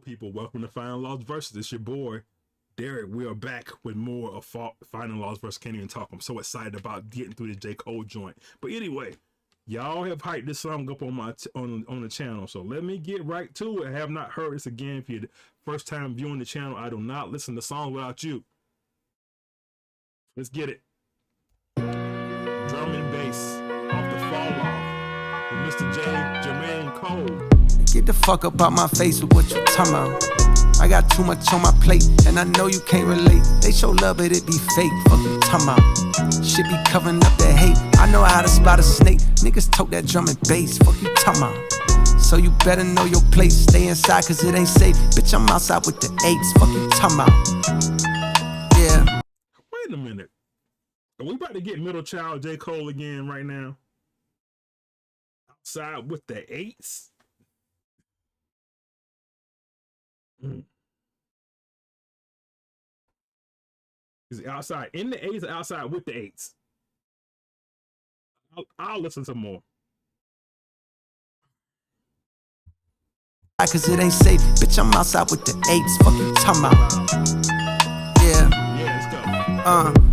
people, welcome to Final Lost Versus. It's your boy Derek. We are back with more of Final Lost Versus. Can't even talk. I'm so excited about getting through the J. Cole joint. But anyway, y'all have hyped this song up on my on the channel, so let me get right to it. I have not heard this again. If you're the first time viewing the channel, I do not listen to songs without you. Let's get it. Drum and bass off the Fall Off with Mr. J. Jermaine Cole. Get the fuck up out my face with what you talking about. I got too much on my plate, and I know you can't relate. They show love, but it be fake. Fuck you talking about. Shit be covering up that hate. I know how to spot a snake. Niggas talk that drum and bass. Fuck you talking about. So you better know your place. Stay inside, cause it ain't safe. Bitch, I'm outside with the eights. Fuck you talking about. Yeah. Wait a minute. Are we about to get middle child J. Cole again right now? Outside with the eights? Is it outside in the eights or outside with the eights? I'll listen to more. Cause it ain't safe. Bitch, I'm outside with the eights. Fuck you talking about. Yeah. Yeah, let's go.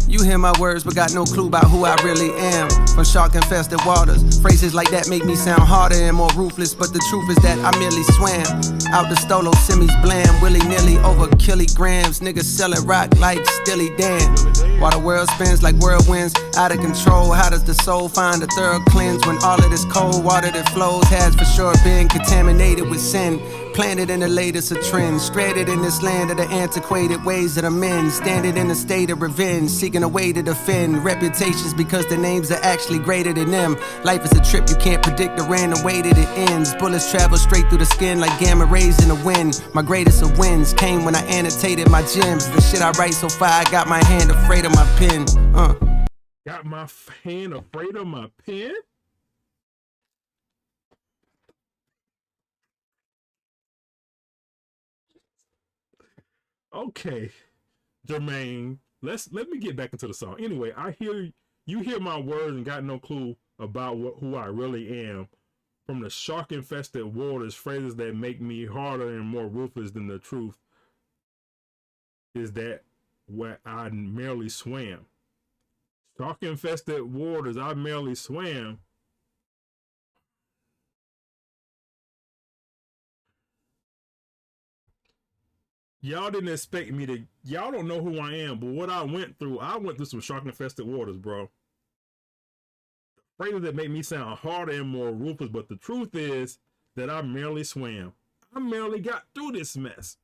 You hear my words, but got no clue about who I really am. From shark-infested waters, phrases like that make me sound harder and more ruthless. But the truth is that I merely swam out the stolo, semis blam, willy-nilly over kilograms. Niggas selling rock like Stilly Dan. While the world spins like whirlwinds, out of control. How does the soul find a thorough cleanse when all of this cold water that flows has for sure been contaminated with sin? Planted in the latest of trends, stranded in this land of the antiquated ways of the men, standing in a state of revenge, seeking a way to defend reputations because the names are actually greater than them. Life is a trip, you can't predict the random way that it ends. Bullets travel straight through the skin like gamma rays in the wind. My greatest of wins came when I annotated my gems. The shit I write so far, I got my hand afraid of my pen. Got my hand afraid of my pen? Okay, Jermaine, let me get back into the song. Anyway, you hear my words and got no clue about who I really am. From the shark-infested waters, phrases that make me harder and more ruthless than the truth is that where I merely swam. Shark-infested waters, I merely swam. Y'all didn't expect me to, y'all don't know who I am, but what I went through some shark-infested waters, bro. Phrases that make me sound harder and more ruthless, but the truth is that I merely swam. I merely got through this mess.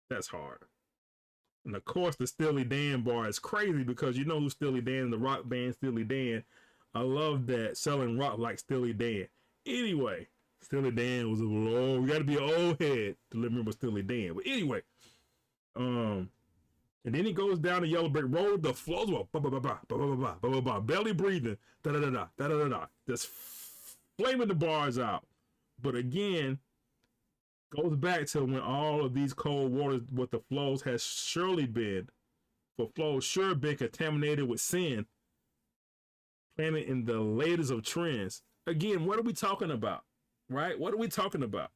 That's hard. And of course, the Steely Dan bar is crazy because you know who Steely Dan, the rock band Steely Dan. I love that, selling rock like Steely Dan. Anyway, Steely Dan was you gotta be an old head to remember Steely Dan. But anyway, and then he goes down the Yellow Brick Road, the flows were belly breathing, just flaming the bars out. But again, goes back to when all of these cold waters, what the flows has surely been, for flows sure been contaminated with sin, planted in the latest of trends. Again, what are we talking about? Right? What are we talking about?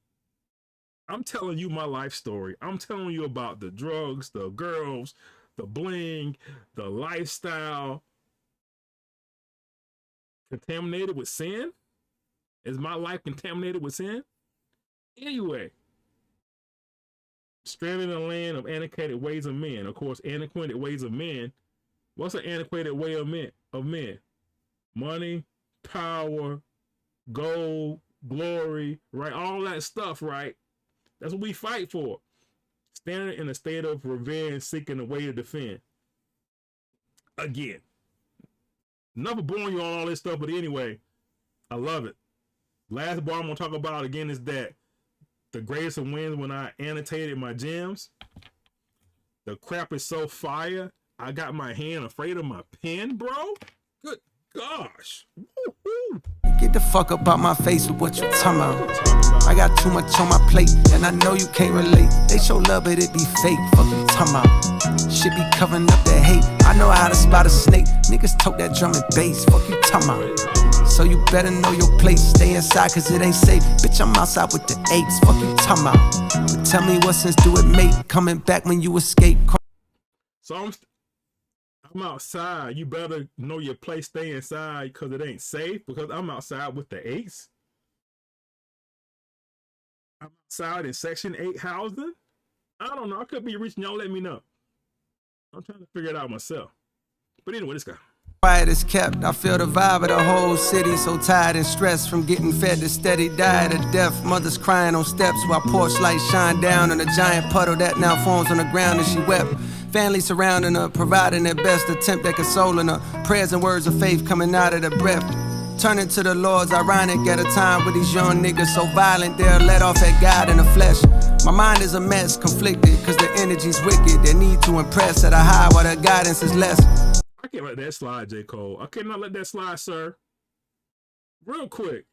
I'm telling you my life story. I'm telling you about the drugs, the girls, the bling, the lifestyle. Contaminated with sin? Is my life contaminated with sin? Anyway, stranded in a land of antiquated ways of men. Of course, antiquated ways of men. What's an antiquated way of men? Money, power, gold, glory, right? All that stuff, right? That's what we fight for. Standing in a state of revenge, seeking a way to defend. Again, never boring you on all this stuff, but anyway, I love it. Last bar I'm gonna talk about again is that the greatest of wins when I annotated my gems. The crap is so fire. I got my hand afraid of my pen, bro. Good gosh. Woo-hoo. Get the fuck up out my face with what you talking about. I got too much on my plate, and I know you can't relate. They show love, but it be fake. Fuck you talking about. Shit be covering up that hate. I know how to spot a snake. Niggas talk that drum and bass. Fuck you talking about. So you better know your place, stay inside cause it ain't safe. Bitch, I'm outside with the eights, fuck you talking about. But tell me what sense do it make, coming back when you escape. So I'm outside. You better know your place, stay inside because it ain't safe. Because I'm outside with the eights. I'm outside in Section 8 housing. I don't know. I could be reaching. Y'all let me know. I'm trying to figure it out myself. But anyway, this guy. Quiet is kept, I feel the vibe of the whole city. So tired and stressed from getting fed the steady diet of death. Mothers crying on steps while porch lights shine down on a giant puddle that now forms on the ground, and she wept. Family surrounding her, providing their best attempt at consoling her. Prayers and words of faith coming out of the breath. Turning to the Lord's ironic at a time with these young niggas so violent they'll let off at God in the flesh. My mind is a mess, conflicted, cause the energy's wicked. They need to impress at a high while the guidance is less. I can't let that slide, J. Cole. I cannot let that slide, sir. Real quick.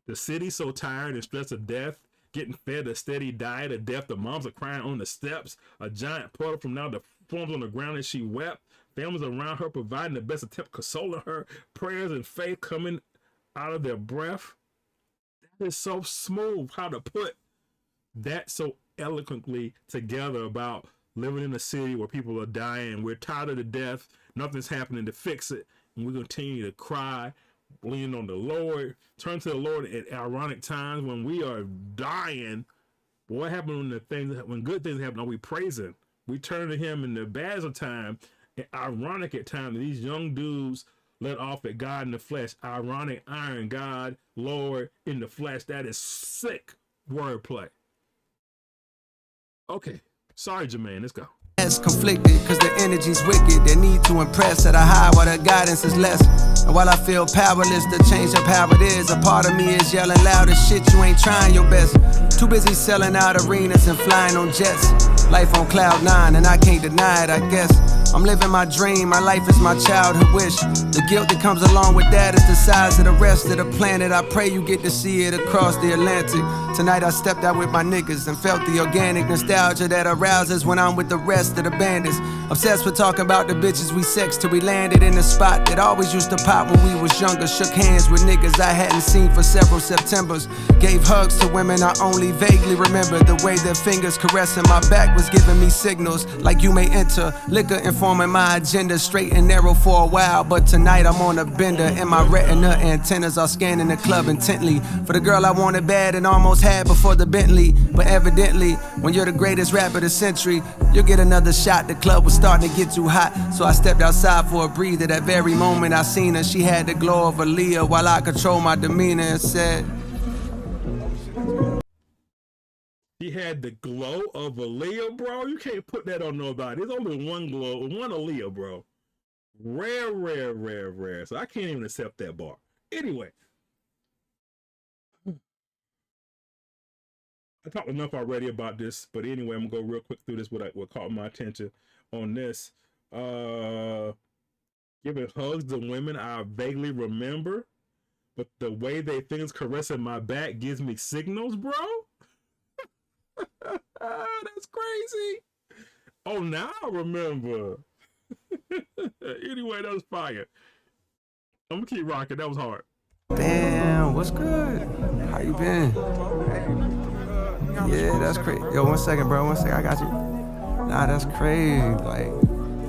The city's so tired and stressed to death, getting fed a steady diet of death. The moms are crying on the steps. A giant puddle from now the forms on the ground as she wept. Families around her providing the best attempt consoling her. Prayers and faith coming out of their breath. That is so smooth how to put that so eloquently together about living in a city where people are dying. We're tired of the death. Nothing's happening to fix it. And we continue to cry, lean on the Lord, turn to the Lord at ironic times when we are dying. But what happened when good things happen? Are we praising? We turn to him in the bad of time. And ironic at times, these young dudes let off at God in the flesh. Ironic, iron, God, Lord in the flesh. That is sick wordplay. Okay. Sorry, Jermaine, let's go. As conflicted, cause the energy's wicked. They need to impress at a high while the guidance is less. And while I feel powerless to change up how it is, a part of me is yelling loud as shit, you ain't trying your best. Too busy selling out arenas and flying on jets. Life on cloud 9 and I can't deny it, I guess. I'm living my dream, my life is my childhood wish. The guilt that comes along with that is the size of the rest of the planet. I pray you get to see it across the Atlantic. Tonight I stepped out with my niggas and felt the organic nostalgia that arouses when I'm with the rest of the bandits. Obsessed with talking about the bitches we sexed till we landed in the spot that always used to pop when we was younger. Shook hands with niggas I hadn't seen for several Septembers. Gave hugs to women I only vaguely remember. The way their fingers caressing my back was giving me signals like you may enter. Liquor informing my agenda, straight and narrow for a while. But tonight I'm on a bender and my retina antennas are scanning the club intently for the girl I wanted bad and almost had before the Bentley. But evidently, when you're the greatest rapper of the century, you'll get another shot. The club was starting to get too hot, so I stepped outside for a breather. That very moment I seen her, she had the glow of Aaliyah while I controlled my demeanor and said, He had the glow of Aaliyah, bro. You can't put that on nobody. There's only one glow, one Aaliyah, bro. Rare, rare, rare, rare. So I can't even accept that bar. Anyway. I talked enough already about this, but anyway, I'm gonna go real quick through this. What caught my attention on this? Giving hugs to women I vaguely remember, but the way they things caressing my back gives me signals, bro. That's crazy. Oh, now I remember. Anyway, that was fire. I'm gonna keep rocking. That was hard. damn, what's good? How you been? Yeah, that's crazy. Yo, 1 second, bro. 1 second, I got you. Nah, that's crazy. Like,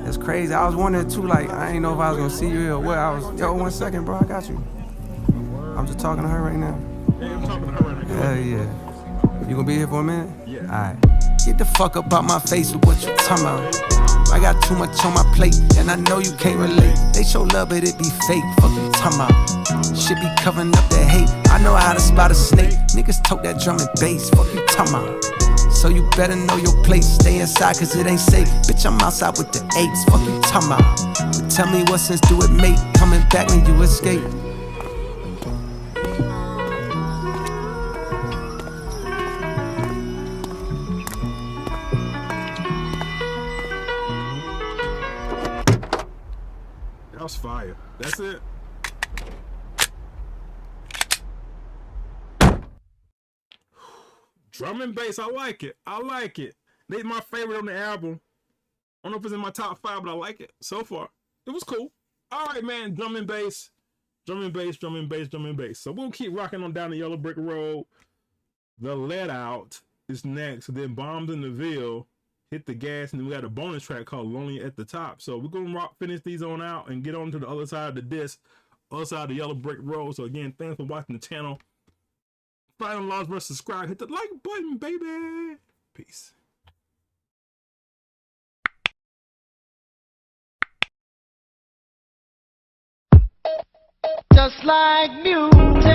that's crazy. I was wondering too, like, I ain't know if I was gonna see you or what. Yo, 1 second, bro. I got you. I'm just talking to her right now. Hey, I'm talking to her right now. Hell yeah. You gonna be here for a minute? Yeah. Alright. Get the fuck up out my face with what you talking about. I got too much on my plate, and I know you can't relate. They show love, but it be fake. Fuck you talking about. Shit be covering up that hate. I know how to spot a snake. Niggas tote that drum and bass. Fuck you talking about. So you better know your place. Stay inside, cause it ain't safe. Bitch, I'm outside with the eights. Fuck you talking about. But tell me what sense do it make, coming back when you escape. That was fire. That's it. Drum and bass, I like it. I like it. They're my favorite on the album. I don't know if it's in my top 5, but I like it so far. It was cool. All right, man. Drum and bass. Drum and bass, drum and bass, drum and bass. So we'll keep rocking on down the Yellow Brick Road. The Let Out is next. Then Bombs in the Ville, Hit the Gas, and then we got a bonus track called Lonely at the Top. So we're gonna finish these on out and get on to the other side of the disc, other side of the Yellow Brick Road. So again, thanks for watching the channel. Final laws versus subscribe. Hit the like button, baby. Peace. Just like music.